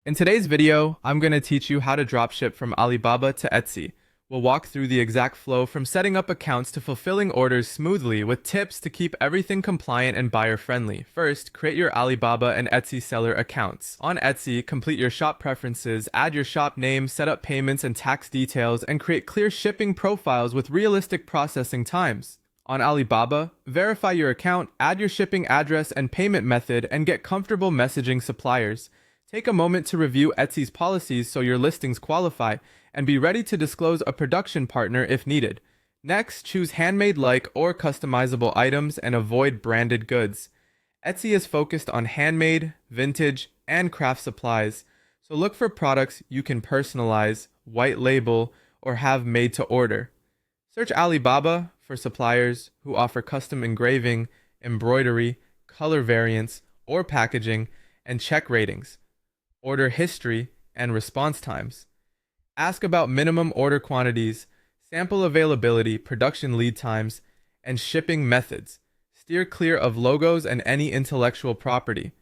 In today's video, I'm going to teach you how to dropship from Alibaba to Etsy. We'll walk through the exact flow from setting up accounts to fulfilling orders smoothly with tips to keep everything compliant and buyer-friendly. First, create your Alibaba and Etsy seller accounts. On Etsy, complete your shop preferences, add your shop name, set up payments and tax details, and create clear shipping profiles with realistic processing times. On Alibaba, verify your account, add your shipping address and payment method, and get comfortable messaging suppliers. Take a moment to review Etsy's policies so your listings qualify, and be ready to disclose a production partner if needed. Next, choose handmade-like or customizable items and avoid branded goods. Etsy is focused on handmade, vintage, and craft supplies, so look for products you can personalize, white label, or have made to order. Search Alibaba for suppliers who offer custom engraving, embroidery, color variants, or packaging, and check ratings, order history, and response times. Ask about minimum order quantities, sample availability, production lead times, and shipping methods. Steer clear of logos and any intellectual property.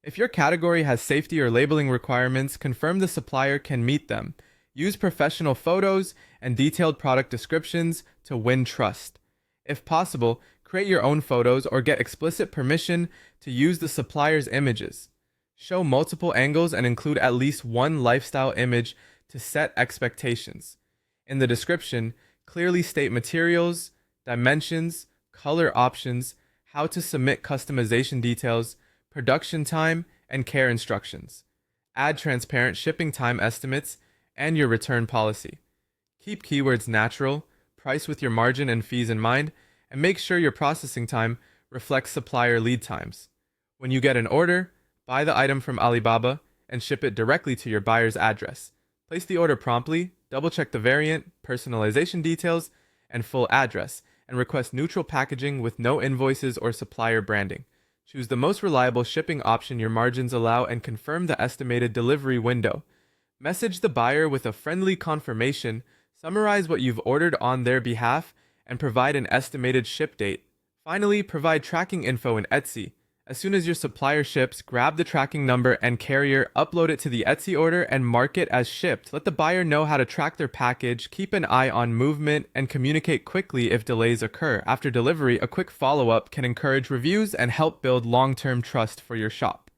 If your category has safety or labeling requirements, confirm the supplier can meet them. Use professional photos and detailed product descriptions to win trust. If possible, create your own photos or get explicit permission to use the supplier's images. Show multiple angles and include at least one lifestyle image to set expectations. In the description, clearly state materials, dimensions, color options, how to submit customization details, production time, and care instructions. Add transparent shipping time estimates and your return policy. Keep keywords natural, price with your margin and fees in mind, and make sure your processing time reflects supplier lead times. When you get an order, buy the item from Alibaba and ship it directly to your buyer's address. Place the order promptly, double-check the variant, personalization details, and full address, and request neutral packaging with no invoices or supplier branding. Choose the most reliable shipping option your margins allow and confirm the estimated delivery window. Message the buyer with a friendly confirmation, summarize what you've ordered on their behalf, and provide an estimated ship date. Finally, provide tracking info in Etsy. As soon as your supplier ships, grab the tracking number and carrier, upload it to the Etsy order, and mark it as shipped. Let the buyer know how to track their package, keep an eye on movement, and communicate quickly if delays occur. After delivery, a quick follow-up can encourage reviews and help build long-term trust for your shop.